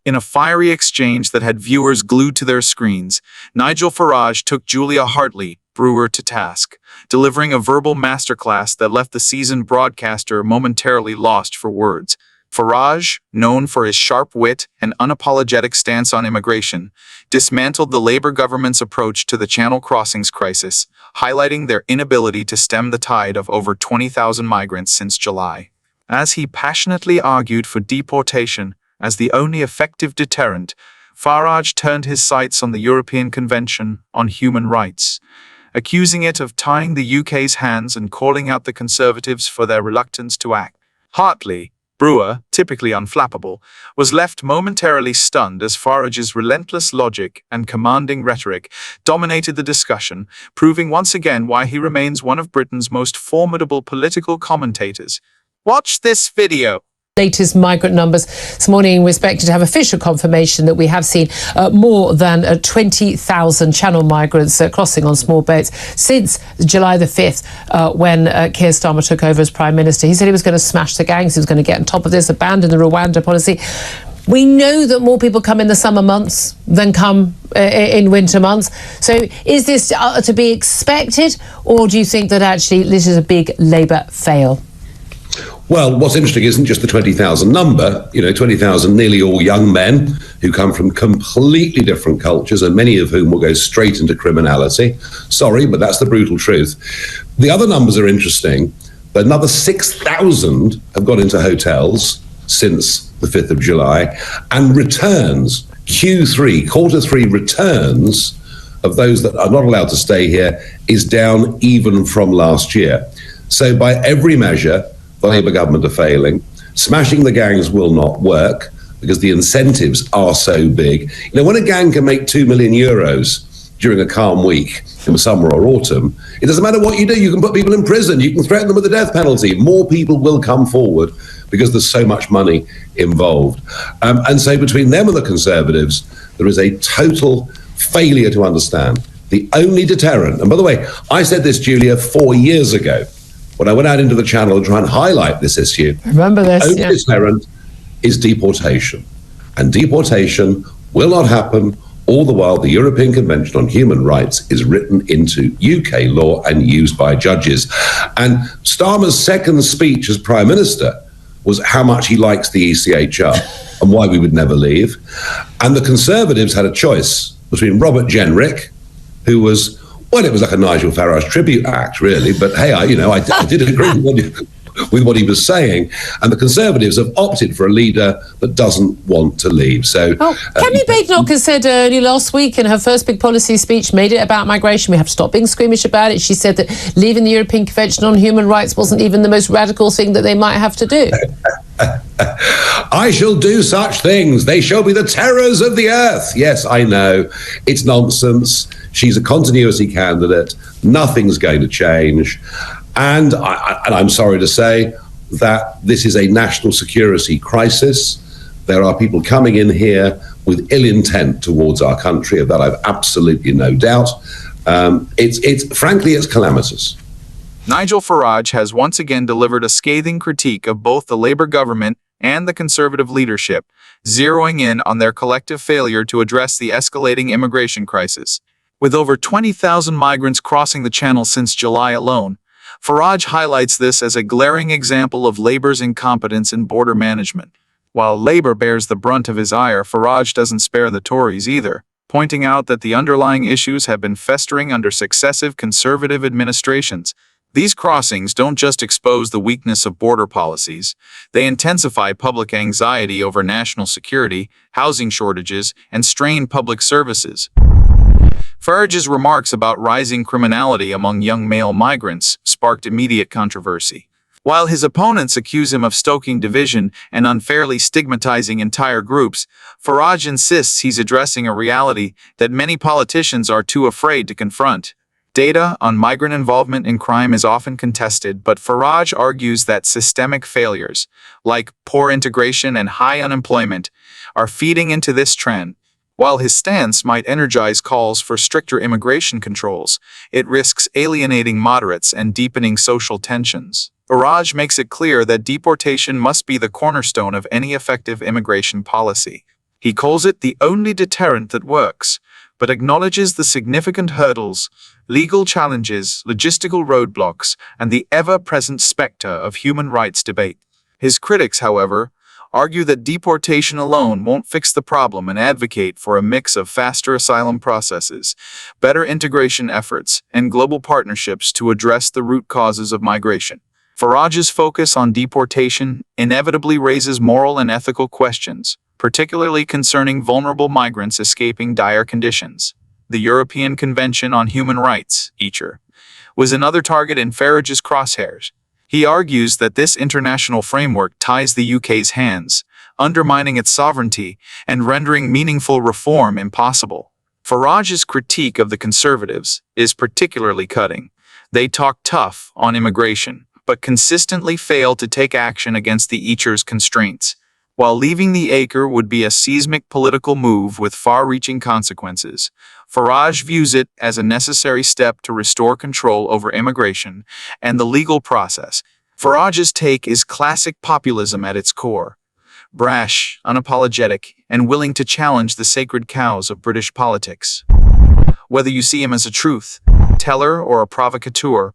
In a fiery exchange that had viewers glued to their screens, Nigel Farage took Julia Hartley-Brewer to task, delivering a verbal masterclass that left the seasoned broadcaster momentarily lost for words. Farage, known for his sharp wit and unapologetic stance on immigration, dismantled the Labour government's approach to the Channel crossings crisis, highlighting their inability to stem the tide of over 20,000 migrants since July. As he passionately argued for deportation as the only effective deterrent, Farage turned his sights on the European Convention on Human Rights, accusing it of tying the UK's hands and calling out the Conservatives for their reluctance to act. Hartley-Brewer, typically unflappable, was left momentarily stunned as Farage's relentless logic and commanding rhetoric dominated the discussion, proving once again why he remains one of Britain's most formidable political commentators. Watch this video. Latest migrant numbers this morning, we're expected to have official confirmation that we have seen more than 20,000 Channel migrants crossing on small boats since July the 5th, when Keir Starmer took over as Prime Minister. He said he was going to smash the gangs, he was going to get on top of this, abandon the Rwanda policy. We know that more people come in the summer months than come in winter months. So is this to be expected, or do you think that actually this is a big Labour fail? Well, what's interesting isn't just the 20,000 number, 20,000 nearly all young men who come from completely different cultures, and many of whom will go straight into criminality. Sorry, but that's the brutal truth. The other numbers are interesting. Another 6,000 have gone into hotels since the 5th of July, and returns, quarter three returns of those that are not allowed to stay here is down even from last year. So by every measure, the Labour government are failing. Smashing the gangs will not work because the incentives are so big. When a gang can make €2 million during a calm week in the summer or autumn, it doesn't matter what you do. You can put people in prison. You can threaten them with the death penalty. More people will come forward because there's so much money involved. And so between them and the Conservatives, there is a total failure to understand. The only deterrent, and by the way, I said this, Julia, 4 years ago, when I went out into the Channel to try and highlight this issue. Remember this, the only deterrent is deportation. And deportation will not happen, all the while the European Convention on Human Rights is written into UK law and used by judges. And Starmer's second speech as Prime Minister was how much he likes the ECHR and why we would never leave. And the Conservatives had a choice between Robert Jenrick, who was, well, it was like a Nigel Farage tribute act, really. But hey, I did agree with what he was saying. And the Conservatives have opted for a leader that doesn't want to leave. So, Kemi Badenoch has said only last week in her first big policy speech, made it about migration. We have to stop being squeamish about it. She said that leaving the European Convention on Human Rights wasn't even the most radical thing that they might have to do. I shall do such things. They shall be the terrors of the earth. Yes, I know. It's nonsense. She's a continuity candidate. Nothing's going to change. And I'm sorry to say that this is a national security crisis. There are people coming in here with ill intent towards our country. Of that, I've absolutely no doubt. Frankly, it's calamitous. Nigel Farage has once again delivered a scathing critique of both the Labour government and the Conservative leadership, zeroing in on their collective failure to address the escalating immigration crisis. With over 20,000 migrants crossing the Channel since July alone, Farage highlights this as a glaring example of Labour's incompetence in border management. While Labour bears the brunt of his ire, Farage doesn't spare the Tories either, pointing out that the underlying issues have been festering under successive Conservative administrations. These crossings don't just expose the weakness of border policies, they intensify public anxiety over national security, housing shortages, and strained public services. Farage's remarks about rising criminality among young male migrants sparked immediate controversy. While his opponents accuse him of stoking division and unfairly stigmatizing entire groups, Farage insists he's addressing a reality that many politicians are too afraid to confront. Data on migrant involvement in crime is often contested, but Farage argues that systemic failures, like poor integration and high unemployment, are feeding into this trend. While his stance might energize calls for stricter immigration controls, it risks alienating moderates and deepening social tensions. Farage makes it clear that deportation must be the cornerstone of any effective immigration policy. He calls it the only deterrent that works, but acknowledges the significant hurdles, legal challenges, logistical roadblocks, and the ever-present specter of human rights debate. His critics, however, argue that deportation alone won't fix the problem and advocate for a mix of faster asylum processes, better integration efforts, and global partnerships to address the root causes of migration. Farage's focus on deportation inevitably raises moral and ethical questions, particularly concerning vulnerable migrants escaping dire conditions. The European Convention on Human Rights, ECHR, was another target in Farage's crosshairs. He argues that this international framework ties the UK's hands, undermining its sovereignty and rendering meaningful reform impossible. Farage's critique of the Conservatives is particularly cutting. They talk tough on immigration, but consistently fail to take action against the ECHR's constraints. While leaving the acre would be a seismic political move with far-reaching consequences, Farage views it as a necessary step to restore control over immigration and the legal process. Farage's take is classic populism at its core. Brash, unapologetic, and willing to challenge the sacred cows of British politics. Whether you see him as a truth teller or a provocateur,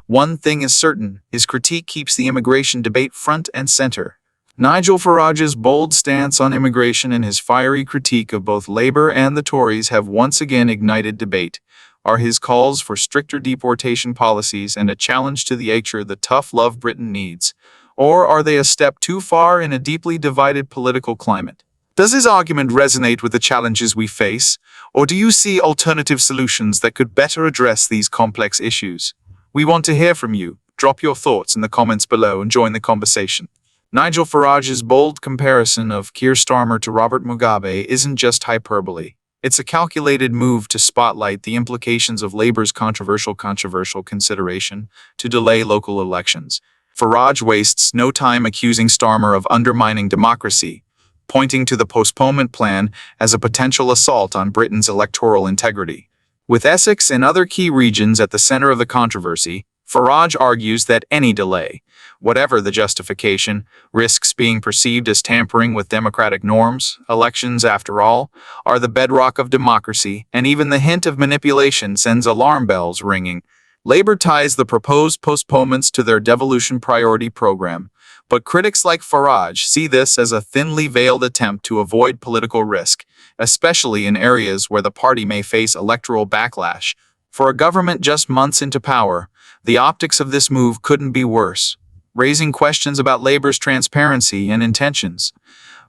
one thing is certain: his critique keeps the immigration debate front and center. Nigel Farage's bold stance on immigration and his fiery critique of both Labour and the Tories have once again ignited debate. Are his calls for stricter deportation policies and a challenge to the ECHR the tough love Britain needs? Or are they a step too far in a deeply divided political climate? Does his argument resonate with the challenges we face, or do you see alternative solutions that could better address these complex issues? We want to hear from you. Drop your thoughts in the comments below and join the conversation. Nigel Farage's bold comparison of Keir Starmer to Robert Mugabe isn't just hyperbole. It's a calculated move to spotlight the implications of Labour's controversial consideration to delay local elections. Farage wastes no time accusing Starmer of undermining democracy, pointing to the postponement plan as a potential assault on Britain's electoral integrity. With Essex and other key regions at the center of the controversy, Farage argues that any delay, whatever the justification, risks being perceived as tampering with democratic norms. Elections, after all, are the bedrock of democracy, and even the hint of manipulation sends alarm bells ringing. Labour ties the proposed postponements to their devolution priority program, but critics like Farage see this as a thinly veiled attempt to avoid political risk, especially in areas where the party may face electoral backlash. For a government just months into power, the optics of this move couldn't be worse, raising questions about Labour's transparency and intentions.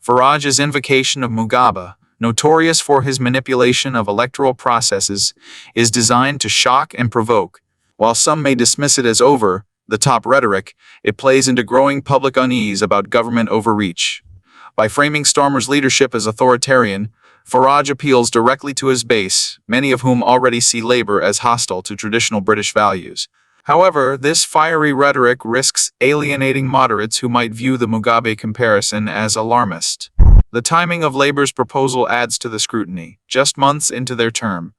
Farage's invocation of Mugabe, notorious for his manipulation of electoral processes, is designed to shock and provoke. While some may dismiss it as over-the-top rhetoric, it plays into growing public unease about government overreach. By framing Starmer's leadership as authoritarian, Farage appeals directly to his base, many of whom already see Labour as hostile to traditional British values. However, this fiery rhetoric risks alienating moderates who might view the Mugabe comparison as alarmist. The timing of Labour's proposal adds to the scrutiny, just months into their term.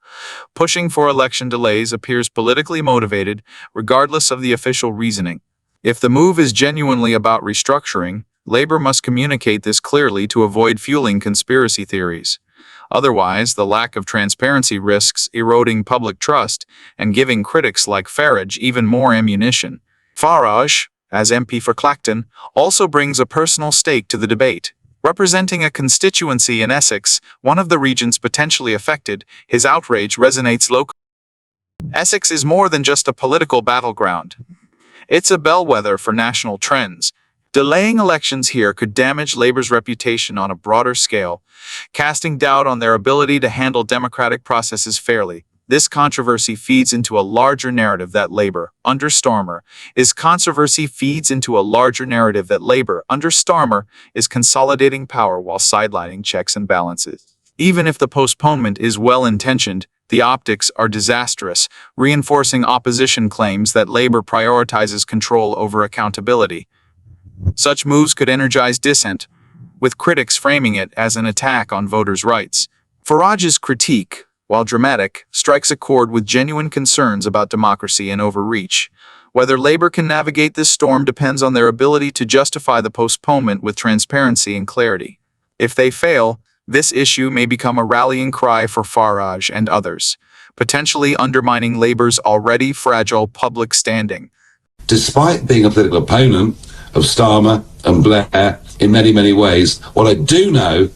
Pushing for election delays appears politically motivated, regardless of the official reasoning. If the move is genuinely about restructuring, Labour must communicate this clearly to avoid fueling conspiracy theories. Otherwise, the lack of transparency risks eroding public trust and giving critics like Farage even more ammunition. Farage, as MP for Clacton, also brings a personal stake to the debate. Representing a constituency in Essex, one of the regions potentially affected, his outrage resonates locally. Essex is more than just a political battleground. It's a bellwether for national trends. Delaying elections here could damage Labour's reputation on a broader scale, casting doubt on their ability to handle democratic processes fairly. This controversy feeds into a larger narrative that Labour, under Starmer, is consolidating power while sidelining checks and balances. Even if the postponement is well-intentioned, the optics are disastrous, reinforcing opposition claims that Labour prioritizes control over accountability. Such moves could energize dissent, with critics framing it as an attack on voters' rights. Farage's critique, while dramatic, strikes a chord with genuine concerns about democracy and overreach. Whether Labour can navigate this storm depends on their ability to justify the postponement with transparency and clarity. If they fail, This issue may become a rallying cry for Farage and others, potentially undermining Labour's already fragile public standing. Despite being a political opponent of Starmer and Blair in many, many ways, what I do know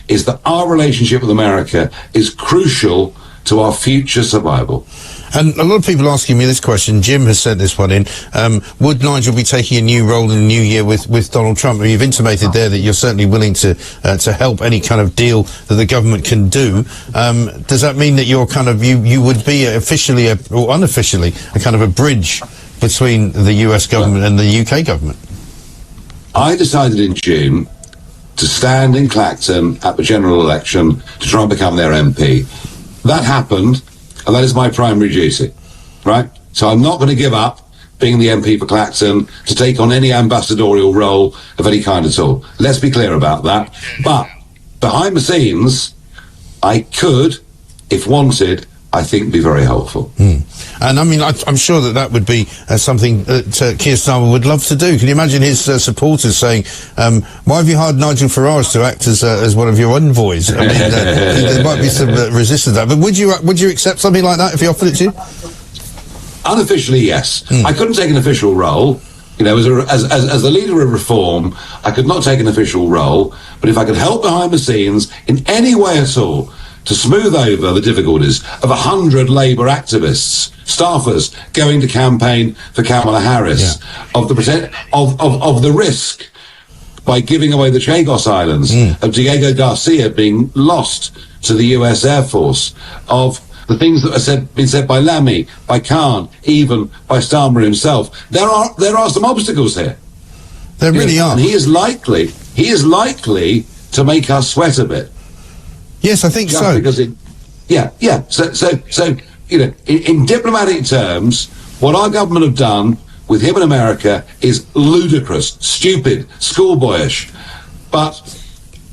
is that our relationship with America is crucial to our future survival. And a lot of people asking me this question. Jim has sent this one in. Would Nigel be taking a new role in the new year with Donald Trump? You've intimated there that you're certainly willing to help any kind of deal that the government can do. Does that mean that you're kind of you would be officially or unofficially a kind of a bridge between the US government and the UK government? I decided in June to stand in Clacton at the general election to try and become their MP. That happened, and that is my primary duty, right? So I'm not going to give up being the MP for Clacton to take on any ambassadorial role of any kind at all. Let's be clear about that. But behind the scenes, I could, if wanted, I think be very helpful. And I mean, I'm sure that would be something that Keir Starmer would love to do. Can you imagine his supporters saying, why have you hired Nigel Farage to act as one of your envoys? I mean, there might be some resistance to that. But would you accept something like that if he offered it to you? Unofficially, yes. I couldn't take an official role. You know, as the leader of Reform, I could not take an official role. But if I could help behind the scenes in any way at all to smooth over the difficulties of 100 Labour activists, staffers going to campaign for Kamala Harris, of the risk by giving away the Chagos Islands, of Diego Garcia being lost to the US Air Force, of the things that are been said by Lammy, by Khan, even by Starmer himself. There are some obstacles here. There really are. And he is likely to make us sweat a bit. Yes, I think so. Because So you know, in diplomatic terms, what our government have done with him in America is ludicrous, stupid, schoolboyish. But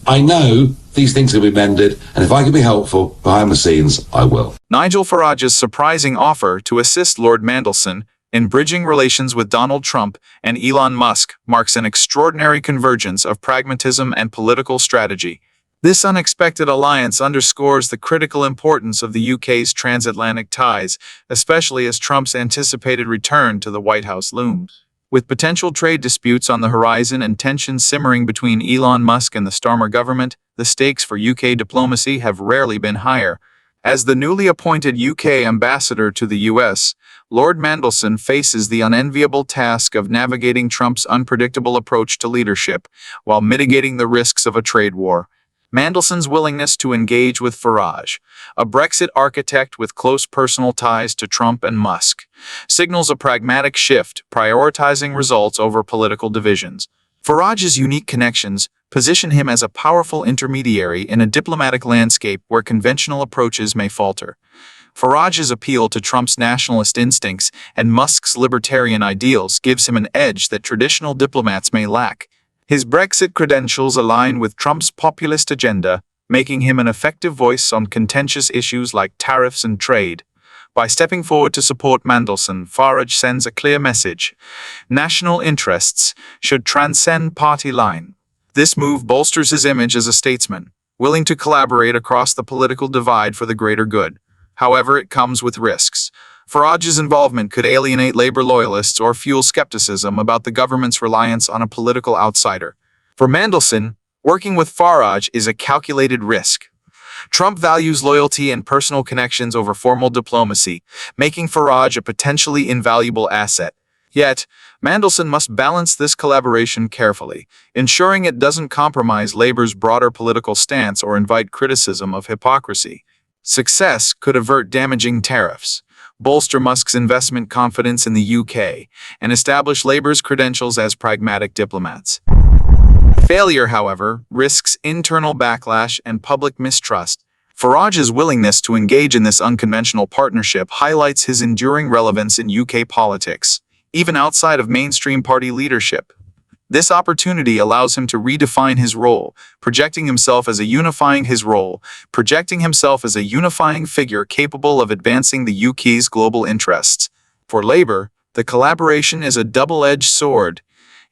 I know these things can be mended, and if I can be helpful behind the scenes, I will. Nigel Farage's surprising offer to assist Lord Mandelson in bridging relations with Donald Trump and Elon Musk marks an extraordinary convergence of pragmatism and political strategy. This unexpected alliance underscores the critical importance of the UK's transatlantic ties, especially as Trump's anticipated return to the White House looms. With potential trade disputes on the horizon and tensions simmering between Elon Musk and the Starmer government, the stakes for UK diplomacy have rarely been higher. As the newly appointed UK ambassador to the US, Lord Mandelson faces the unenviable task of navigating Trump's unpredictable approach to leadership, while mitigating the risks of a trade war. Mandelson's willingness to engage with Farage, a Brexit architect with close personal ties to Trump and Musk, signals a pragmatic shift, prioritizing results over political divisions. Farage's unique connections position him as a powerful intermediary in a diplomatic landscape where conventional approaches may falter. Farage's appeal to Trump's nationalist instincts and Musk's libertarian ideals gives him an edge that traditional diplomats may lack. His Brexit credentials align with Trump's populist agenda, making him an effective voice on contentious issues like tariffs and trade. By stepping forward to support Mandelson, Farage sends a clear message. National interests should transcend party line. This move bolsters his image as a statesman, willing to collaborate across the political divide for the greater good. However, it comes with risks. Farage's involvement could alienate Labour loyalists or fuel skepticism about the government's reliance on a political outsider. For Mandelson, working with Farage is a calculated risk. Trump values loyalty and personal connections over formal diplomacy, making Farage a potentially invaluable asset. Yet, Mandelson must balance this collaboration carefully, ensuring it doesn't compromise Labour's broader political stance or invite criticism of hypocrisy. Success could avert damaging tariffs, bolster Musk's investment confidence in the UK, and establish Labour's credentials as pragmatic diplomats. Failure, however, risks internal backlash and public mistrust. Farage's willingness to engage in this unconventional partnership highlights his enduring relevance in UK politics, even outside of mainstream party leadership. This opportunity allows him to redefine his role, projecting himself as a unifying figure capable of advancing the UK's global interests. For Labour, the collaboration is a double-edged sword.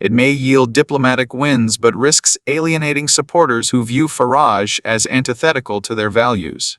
It may yield diplomatic wins but risks alienating supporters who view Farage as antithetical to their values.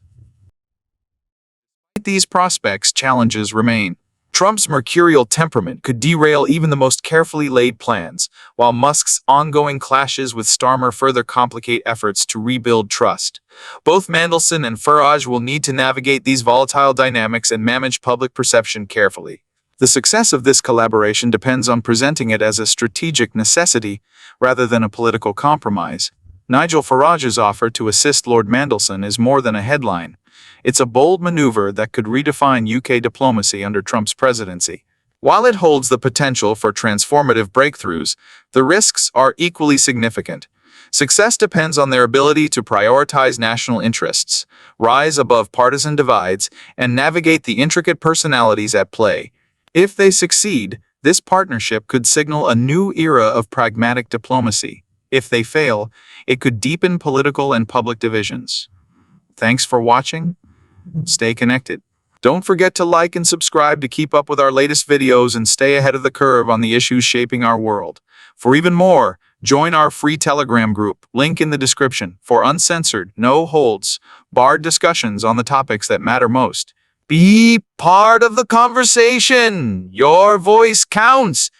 Despite these prospects, challenges remain. Trump's mercurial temperament could derail even the most carefully laid plans, while Musk's ongoing clashes with Starmer further complicate efforts to rebuild trust. Both Mandelson and Farage will need to navigate these volatile dynamics and manage public perception carefully. The success of this collaboration depends on presenting it as a strategic necessity rather than a political compromise. Nigel Farage's offer to assist Lord Mandelson is more than a headline. It's a bold maneuver that could redefine UK diplomacy under Trump's presidency. While it holds the potential for transformative breakthroughs, the risks are equally significant. Success depends on their ability to prioritize national interests, rise above partisan divides, and navigate the intricate personalities at play. If they succeed, this partnership could signal a new era of pragmatic diplomacy. If they fail, it could deepen political and public divisions. Thanks for watching. Stay connected. Don't forget to like and subscribe to keep up with our latest videos and stay ahead of the curve on the issues shaping our world. For even more, join our free Telegram group, link in the description, for uncensored, no holds, barred discussions on the topics that matter most. Be part of the conversation. Your voice counts.